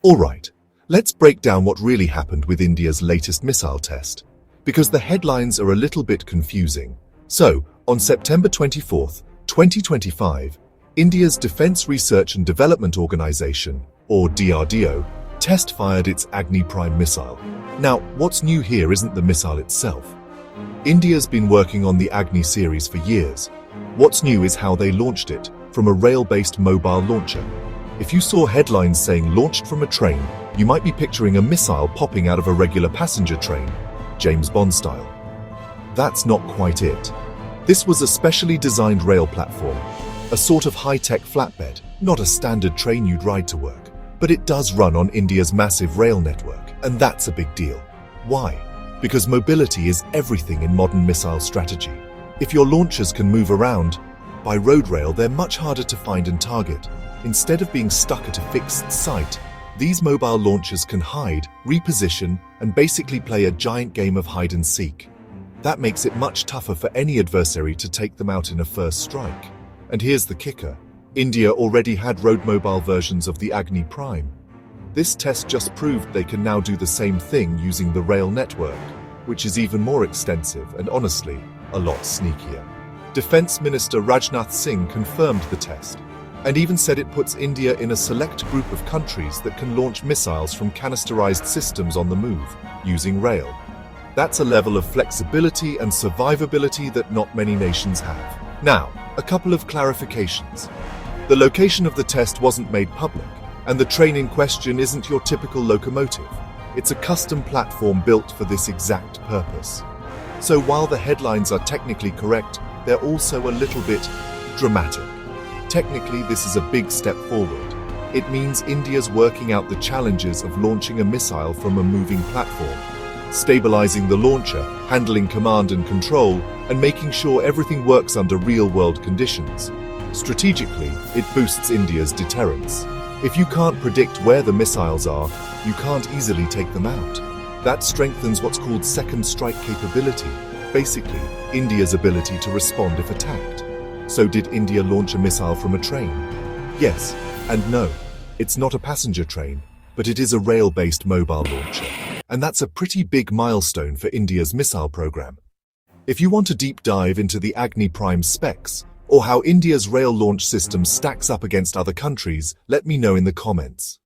Alright, let's break down what really happened with India's latest missile test, because the headlines are a little bit confusing. So, on September 24, 2025, India's Defence Research and Development Organization, or DRDO, test-fired its Agni-Prime missile. Now, what's new here isn't the missile itself. India's been working on the Agni series for years. What's new is how they launched it, from a rail-based mobile launcher. If you saw headlines saying launched from a train, you might be picturing a missile popping out of a regular passenger train, James Bond style. That's not quite it. This was a specially designed rail platform, a sort of high-tech flatbed, not a standard train you'd ride to work. But it does run on India's massive rail network, and that's a big deal. Why? Because mobility is everything in modern missile strategy. If your launchers can move around, by road rail they're much harder to find and target. Instead of being stuck at a fixed site, these mobile launchers can hide, reposition, and basically play a giant game of hide and seek. That makes it much tougher for any adversary to take them out in a first strike. And here's the kicker. India already had road mobile versions of the Agni-Prime. This test just proved they can now do the same thing using the rail network, which is even more extensive and honestly, a lot sneakier. Defense Minister Rajnath Singh confirmed the test, and even said it puts India in a select group of countries that can launch missiles from canisterized systems on the move, using rail. That's a level of flexibility and survivability that not many nations have. Now, a couple of clarifications. The location of the test wasn't made public, and the train in question isn't your typical locomotive. It's a custom platform built for this exact purpose. So while the headlines are technically correct, they're also a little bit dramatic. Technically, this is a big step forward. It means India's working out the challenges of launching a missile from a moving platform, stabilizing the launcher, handling command and control, and making sure everything works under real-world conditions. Strategically, it boosts India's deterrence. If you can't predict where the missiles are, you can't easily take them out. That strengthens what's called second strike capability, basically, India's ability to respond if attacked. So did India launch a missile from a train? Yes and no. It's not a passenger train, but it is a rail-based mobile launcher. And that's a pretty big milestone for India's missile program. If you want a deep dive into the Agni-Prime specs, or how India's rail launch system stacks up against other countries, let me know in the comments.